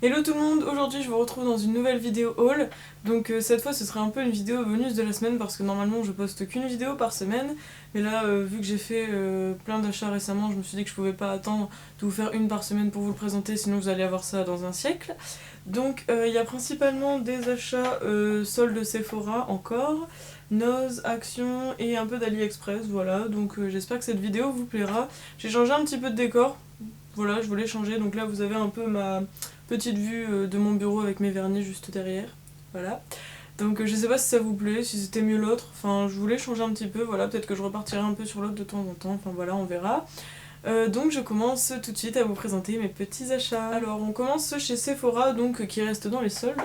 Hello tout le monde, aujourd'hui je vous retrouve dans une nouvelle vidéo haul. Donc cette fois ce sera un peu une vidéo bonus de la semaine parce que normalement je poste qu'une vidéo par semaine. Mais là vu que j'ai fait plein d'achats récemment, je me suis dit que je pouvais pas attendre de vous faire une par semaine pour vous le présenter, sinon vous allez avoir ça dans un siècle. Donc il y a principalement des achats soldes Sephora encore, Noz, Action et un peu d'AliExpress, voilà. Donc j'espère que cette vidéo vous plaira. J'ai changé un petit peu de décor, voilà, je voulais changer, donc là vous avez un peu ma petite vue de mon bureau avec mes vernis juste derrière, voilà. Donc je sais pas si ça vous plaît, si c'était mieux l'autre, enfin je voulais changer un petit peu, voilà, peut-être que je repartirai un peu sur l'autre de temps en temps, enfin voilà, on verra. Donc je commence tout de suite à vous présenter mes petits achats. Alors on commence chez Sephora, donc qui reste dans les soldes.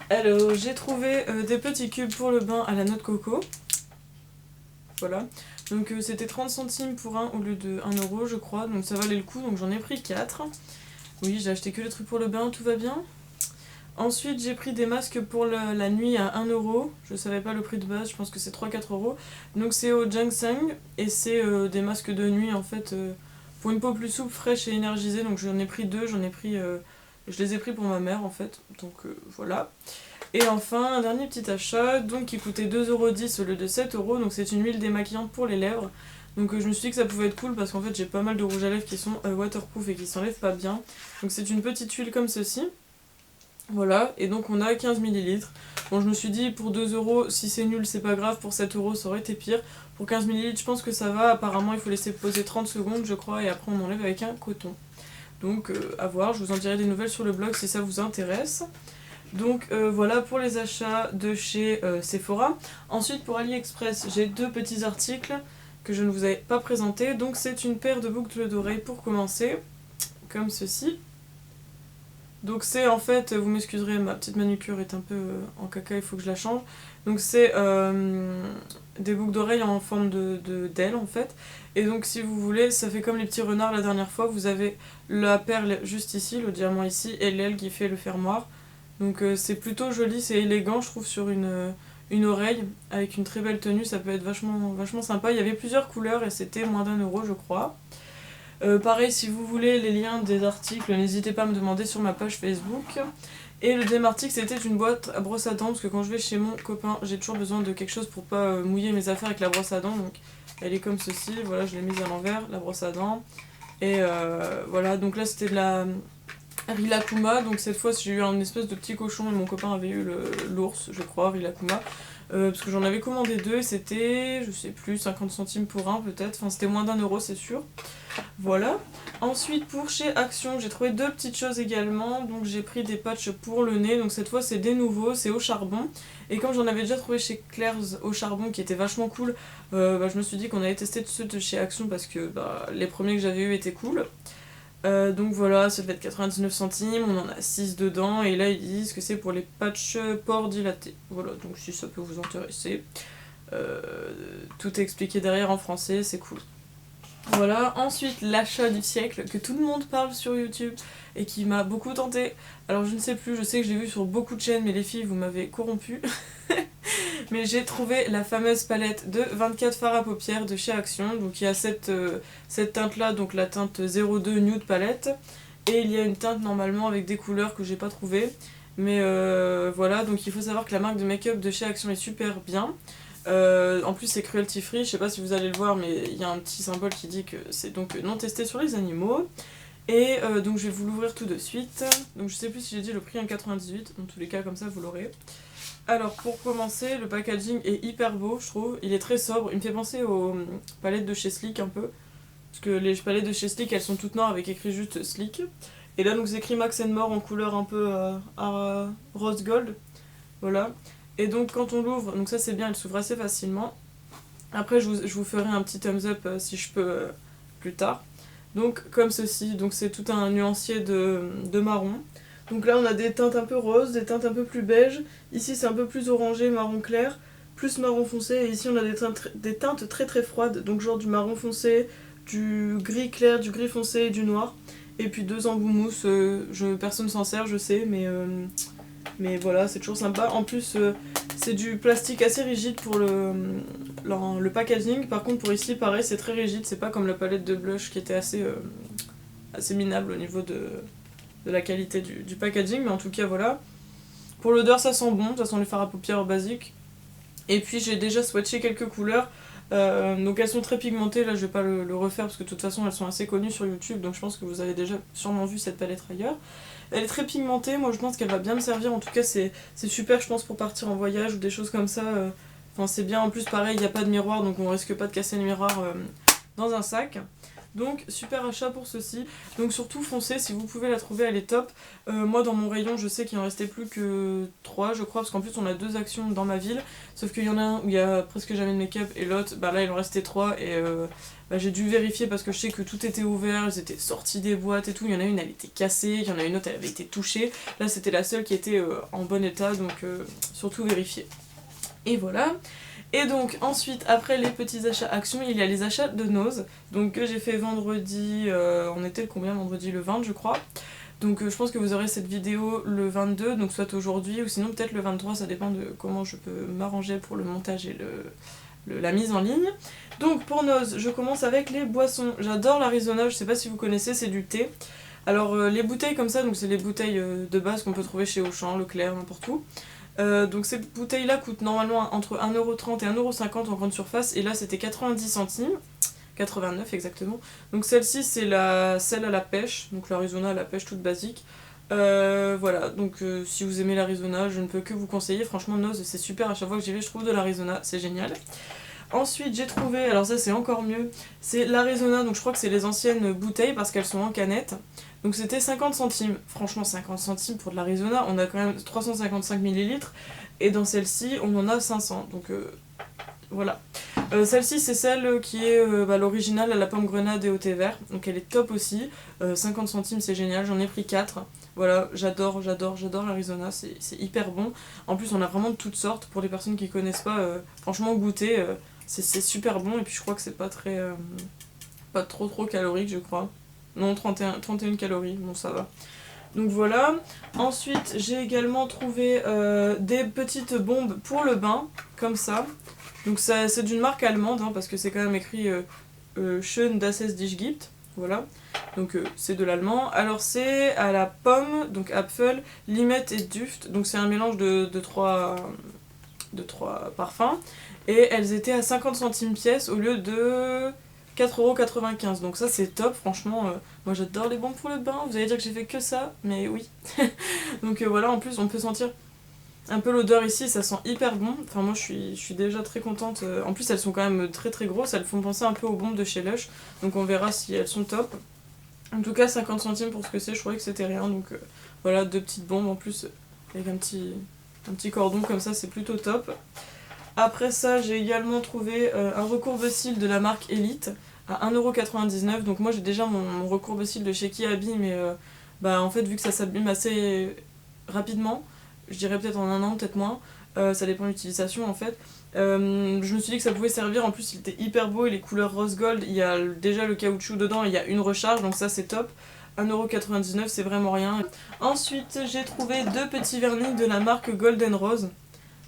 Alors j'ai trouvé des petits cubes pour le bain à la noix de coco, voilà. Donc c'était 30 centimes pour un au lieu de 1 euro je crois, donc ça valait le coup, donc j'en ai pris 4. Oui, j'ai acheté que les trucs pour le bain, tout va bien. Ensuite j'ai pris des masques pour la nuit à 1 euro, je savais pas le prix de base, je pense que c'est 3-4 euros. Donc c'est au ginseng et c'est des masques de nuit en fait pour une peau plus souple, fraîche et énergisée. Donc j'en ai pris deux, je les ai pris pour ma mère en fait, donc voilà. Et enfin, un dernier petit achat, donc qui coûtait 2,10 € au lieu de 7 euros, donc c'est une huile démaquillante pour les lèvres. Donc je me suis dit que ça pouvait être cool parce qu'en fait j'ai pas mal de rouges à lèvres qui sont waterproof et qui s'enlèvent pas bien. Donc c'est une petite huile comme ceci. Voilà, et donc on a 15 ml. Bon, je me suis dit pour 2 euros, si c'est nul c'est pas grave, pour 7 euros ça aurait été pire. Pour 15 ml je pense que ça va, apparemment il faut laisser poser 30 secondes je crois et après on enlève avec un coton. Donc à voir, je vous en dirai des nouvelles sur le blog si ça vous intéresse. Donc voilà pour les achats de chez Sephora. Ensuite pour AliExpress, j'ai deux petits articles que je ne vous avais pas présentés. Donc c'est une paire de boucles d'oreilles pour commencer, comme ceci. Donc c'est en fait, vous m'excuserez, ma petite manucure est un peu en caca, il faut que je la change. Donc c'est des boucles d'oreilles en forme d'aile en fait. Et donc si vous voulez, ça fait comme les petits renards la dernière fois, vous avez la perle juste ici, le diamant ici, et l'aile qui fait le fermoir. Donc c'est plutôt joli, c'est élégant je trouve sur une oreille, avec une très belle tenue, ça peut être vachement sympa. Il y avait plusieurs couleurs et c'était moins d'1 euro je crois. Pareil, si vous voulez les liens des articles, n'hésitez pas à me demander sur ma page Facebook. Et le deuxième article, c'était une boîte à brosse à dents, parce que quand je vais chez mon copain, j'ai toujours besoin de quelque chose pour pas mouiller mes affaires avec la brosse à dents. Donc elle est comme ceci, voilà, je l'ai mise à l'envers, la brosse à dents. Et voilà, donc là c'était de la Rilakkuma, donc cette fois j'ai eu un espèce de petit cochon et mon copain avait eu l'ours, je crois, Rilakkuma. Parce que j'en avais commandé deux et c'était, je sais plus, 50 centimes pour un peut-être, enfin c'était moins d'1 euro c'est sûr. Voilà. Ensuite pour chez Action, j'ai trouvé deux petites choses également, donc j'ai pris des patchs pour le nez, donc cette fois c'est des nouveaux, c'est au charbon. Et comme j'en avais déjà trouvé chez Claire's au charbon qui était vachement cool, je me suis dit qu'on allait tester ceux de chez Action parce que les premiers que j'avais eu étaient cool. Donc voilà, ça devait être 99 centimes, on en a 6 dedans, et là ils disent que c'est pour les patchs pores dilatés. Voilà, donc si ça peut vous intéresser. Tout est expliqué derrière en français, c'est cool. Voilà, ensuite l'achat du siècle que tout le monde parle sur YouTube et qui m'a beaucoup tenté. Alors je ne sais plus, je sais que je l'ai vu sur beaucoup de chaînes, mais les filles vous m'avez corrompu. Mais j'ai trouvé la fameuse palette de 24 fards à paupières de chez Action. Donc il y a cette teinte là, donc la teinte 02 Nude Palette. Et il y a une teinte normalement avec des couleurs que j'ai pas trouvées. Mais voilà, donc il faut savoir que la marque de make-up de chez Action est super bien. En plus c'est cruelty free, je sais pas si vous allez le voir mais il y a un petit symbole qui dit que c'est donc non testé sur les animaux. Et donc je vais vous l'ouvrir tout de suite. Donc je sais plus si j'ai dit le prix 1,98, dans tous les cas comme ça vous l'aurez. Alors pour commencer, le packaging est hyper beau je trouve, il est très sobre, il me fait penser aux palettes de chez Sleek un peu. Parce que les palettes de chez Sleek elles sont toutes noires avec écrit juste Sleek. Et là donc c'est écrit Max & More en couleur un peu rose gold. Voilà. Et donc quand on l'ouvre, donc ça c'est bien, elle s'ouvre assez facilement. Après je vous ferai un petit thumbs up si je peux plus tard. Donc comme ceci, donc c'est tout un nuancier de marron. Donc là on a des teintes un peu roses, des teintes un peu plus beige. Ici c'est un peu plus orangé, marron clair, plus marron foncé. Et ici on a des teintes très très froides, donc genre du marron foncé, du gris clair, du gris foncé et du noir. Et puis deux embouts mousse, personne s'en sert je sais, mais voilà, c'est toujours sympa. En plus, c'est du plastique assez rigide pour le packaging. Par contre, pour ici, pareil, c'est très rigide. C'est pas comme la palette de blush qui était assez minable au niveau de la qualité du packaging, mais en tout cas voilà. Pour l'odeur ça sent bon, ça sent les fards à paupières basiques. Et puis j'ai déjà swatché quelques couleurs, donc elles sont très pigmentées, là je vais pas le refaire parce que de toute façon elles sont assez connues sur YouTube, donc je pense que vous avez déjà sûrement vu cette palette ailleurs. Elle est très pigmentée, moi je pense qu'elle va bien me servir, en tout cas c'est super je pense pour partir en voyage ou des choses comme ça. Enfin c'est bien, en plus pareil il n'y a pas de miroir donc on risque pas de casser le miroir dans un sac. Donc super achat pour ceci. Donc surtout foncez, si vous pouvez la trouver elle est top. Moi dans mon rayon je sais qu'il en restait plus que 3 je crois, parce qu'en plus on a 2 actions dans ma ville. Sauf qu'il y en a un où il y a presque jamais de make-up et l'autre bah là il en restait 3 et bah, j'ai dû vérifier parce que je sais que tout était ouvert, ils étaient sortis des boîtes et tout. Il y en a une elle était cassée, il y en a une autre elle avait été touchée. Là c'était la seule qui était en bon état, donc surtout vérifier. Et voilà. Et donc ensuite, après les petits achats actions, il y a les achats de Nose, donc que j'ai fait vendredi, on était le combien vendredi, le 20 je crois. Donc je pense que vous aurez cette vidéo le 22, donc soit aujourd'hui ou sinon peut-être le 23, ça dépend de comment je peux m'arranger pour le montage et la mise en ligne. Donc pour Nose, je commence avec les boissons. J'adore l'Arizona, je sais pas si vous connaissez, c'est du thé. Alors les bouteilles comme ça, donc c'est les bouteilles de base qu'on peut trouver chez Auchan, Leclerc, n'importe où. Donc ces bouteilles là coûtent normalement entre 1,30€ et 1,50€ en grande surface, et là c'était 90 centimes, 89 exactement. Donc celle-ci c'est celle à la pêche, donc l'Arizona à la pêche toute basique. Voilà, donc si vous aimez l'Arizona, je ne peux que vous conseiller, franchement Nose c'est super, à chaque fois que j'y vais je trouve de l'Arizona, c'est génial. Ensuite j'ai trouvé, alors ça c'est encore mieux, c'est l'Arizona, donc je crois que c'est les anciennes bouteilles parce qu'elles sont en canette. Donc c'était 50 centimes, franchement 50 centimes pour de l'Arizona, on a quand même 355 ml et dans celle-ci on en a 500, donc voilà. Celle-ci c'est celle qui est l'originale à la pomme grenade et au thé vert, donc elle est top aussi, 50 centimes c'est génial, j'en ai pris 4. Voilà, j'adore l'Arizona, c'est hyper bon. En plus on a vraiment de toutes sortes, pour les personnes qui connaissent pas, franchement goûter, c'est super bon, et puis je crois que c'est pas trop calorique je crois. Non, 31 calories, bon ça va. Donc voilà. Ensuite, j'ai également trouvé des petites bombes pour le bain, comme ça. Donc c'est d'une marque allemande, hein, parce que c'est quand même écrit Schön Dasses Dich gibt. Voilà. Donc c'est de l'allemand. Alors c'est à la pomme, donc Apfel, limette et Duft. Donc c'est un mélange de trois parfums. Et elles étaient à 50 centimes pièce au lieu de 4,95€, donc ça c'est top, franchement, moi j'adore les bombes pour le bain, vous allez dire que j'ai fait que ça, mais oui. Donc voilà, en plus on peut sentir un peu l'odeur ici, ça sent hyper bon, enfin moi je suis déjà très contente, en plus elles sont quand même très très grosses, elles font penser un peu aux bombes de chez Lush, donc on verra si elles sont top. En tout cas 50 centimes pour ce que c'est, je croyais que c'était rien, donc voilà, 2 petites bombes en plus, avec un petit cordon comme ça, c'est plutôt top. Après ça, j'ai également trouvé un recourbe-cils de la marque Elite à 1,99€. Donc moi j'ai déjà mon recourbe-cils de chez Kiabi, mais en fait vu que ça s'abîme assez rapidement, je dirais peut-être en un an, peut-être moins, ça dépend de l'utilisation en fait. Je me suis dit que ça pouvait servir, en plus il était hyper beau, il est couleur rose gold, il y a déjà le caoutchouc dedans, il y a une recharge, donc ça c'est top. 1,99€, c'est vraiment rien. Ensuite j'ai trouvé 2 petits vernis de la marque Golden Rose.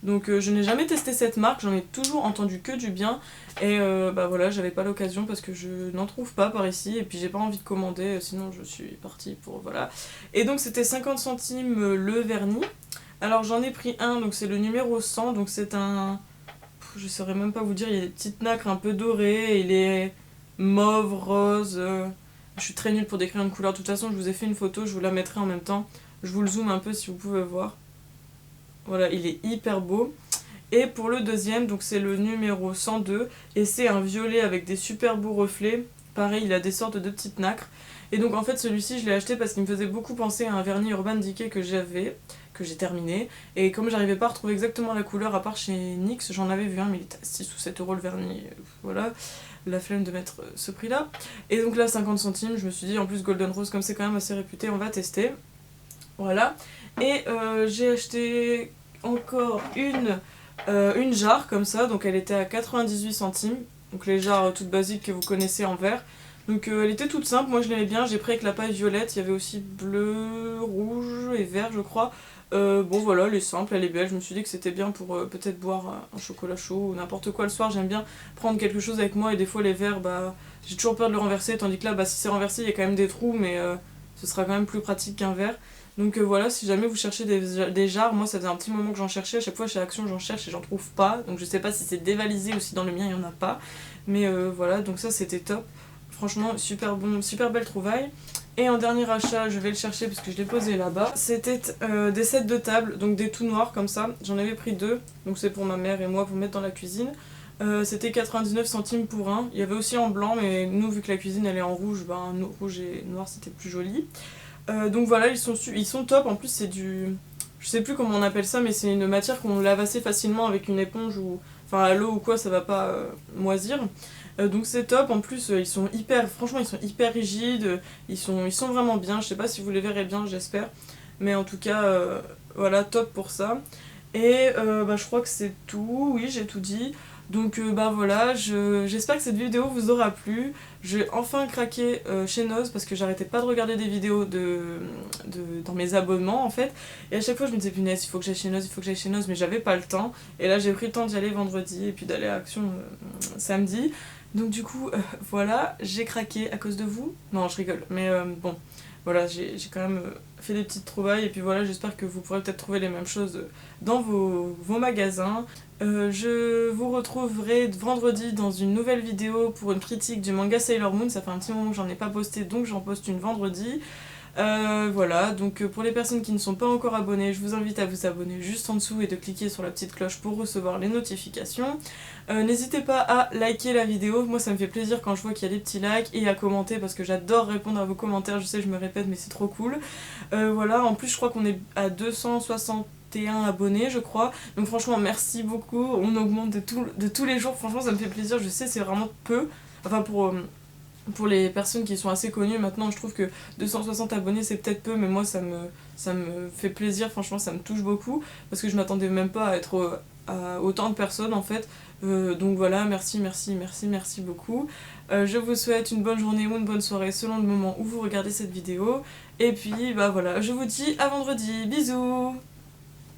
Donc je n'ai jamais testé cette marque, j'en ai toujours entendu que du bien, et voilà, j'avais pas l'occasion parce que je n'en trouve pas par ici, et puis j'ai pas envie de commander, sinon je suis partie pour voilà. Et donc c'était 50 centimes le vernis. Alors j'en ai pris un, donc c'est le numéro 100, donc c'est un... je saurais même pas vous dire, il y a des petites nacres un peu dorées, il est mauve, rose, je suis très nulle pour décrire une couleur, de toute façon je vous ai fait une photo, je vous la mettrai en même temps, je vous le zoome un peu si vous pouvez voir. Voilà, il est hyper beau. Et pour le deuxième, donc c'est le numéro 102, et c'est un violet avec des super beaux reflets. Pareil, il a des sortes de petites nacres. Et donc en fait celui-ci je l'ai acheté parce qu'il me faisait beaucoup penser à un vernis Urban Decay que j'ai terminé. Et comme j'arrivais pas à retrouver exactement la couleur, à part chez NYX, j'en avais vu un, mais il était à 6 ou 7€ le vernis. Voilà, la flemme de mettre ce prix-là. Et donc là 50 centimes, je me suis dit, en plus Golden Rose, comme c'est quand même assez réputé, on va tester. Voilà. Et j'ai acheté encore une jarre comme ça, donc elle était à 98 centimes, donc les jarres toutes basiques que vous connaissez en verre. Donc elle était toute simple, moi je l'aimais bien, j'ai pris avec la paille violette, il y avait aussi bleu, rouge et vert je crois. Bon voilà, elle est simple, elle est belle, je me suis dit que c'était bien pour peut-être boire un chocolat chaud ou n'importe quoi le soir, j'aime bien prendre quelque chose avec moi, et des fois les verres, j'ai toujours peur de le renverser, tandis que là si c'est renversé il y a quand même des trous, mais ce sera quand même plus pratique qu'un verre. Donc voilà, si jamais vous cherchez des jarres, moi ça faisait un petit moment que j'en cherchais, à chaque fois chez Action j'en cherche et j'en trouve pas, donc je sais pas si c'est dévalisé ou si dans le mien il y en a pas, mais voilà, donc ça c'était top, franchement super bon, super belle trouvaille. Et en dernier achat, je vais le chercher parce que je l'ai posé là-bas, c'était des sets de table, donc des tout noirs comme ça, j'en avais pris 2, donc c'est pour ma mère et moi pour mettre dans la cuisine. C'était 99 centimes pour un, il y avait aussi en blanc, mais nous vu que la cuisine elle est en rouge, ben rouge et noir c'était plus joli. Donc voilà, ils sont top, en plus c'est du... Je sais plus comment on appelle ça, mais c'est une matière qu'on lave assez facilement avec une éponge ou... Enfin à l'eau ou quoi, ça va pas moisir. Donc c'est top, en plus ils sont hyper... Franchement ils sont hyper rigides, ils sont vraiment bien, je sais pas si vous les verrez bien, j'espère. Mais en tout cas, voilà, top pour ça. Et bah, je crois que c'est tout, oui j'ai tout dit. Donc bah voilà, j'espère que cette vidéo vous aura plu. J'ai enfin craqué chez Noz parce que j'arrêtais pas de regarder des vidéos dans mes abonnements en fait. Et à chaque fois je me disais punaise, il faut que j'aille chez Noz, il faut que j'aille chez Noz, mais j'avais pas le temps. Et là j'ai pris le temps d'y aller vendredi et puis d'aller à Action samedi. Donc du coup voilà, j'ai craqué à cause de vous. Non je rigole, mais bon. Voilà, j'ai quand même fait des petites trouvailles et puis voilà, j'espère que vous pourrez peut-être trouver les mêmes choses dans vos magasins. Je vous retrouverai vendredi dans une nouvelle vidéo pour une critique du manga Sailor Moon. Ça fait un petit moment que j'en ai pas posté, donc j'en poste une vendredi. Voilà, donc pour les personnes qui ne sont pas encore abonnées, je vous invite à vous abonner juste en dessous et de cliquer sur la petite cloche pour recevoir les notifications. N'hésitez pas à liker la vidéo, moi ça me fait plaisir quand je vois qu'il y a des petits likes, et à commenter parce que j'adore répondre à vos commentaires, je sais je me répète mais c'est trop cool. Voilà, en plus je crois qu'on est à 261 abonnés je crois, donc franchement merci beaucoup, on augmente de tous les jours, franchement ça me fait plaisir, je sais c'est vraiment peu, enfin pour les personnes qui sont assez connues maintenant, je trouve que 260 abonnés c'est peut-être peu, mais moi ça me fait plaisir, franchement ça me touche beaucoup, parce que je m'attendais même pas à être à autant de personnes en fait. Donc voilà, merci beaucoup. Je vous souhaite une bonne journée ou une bonne soirée selon le moment où vous regardez cette vidéo. Et puis bah voilà, je vous dis à vendredi, bisous.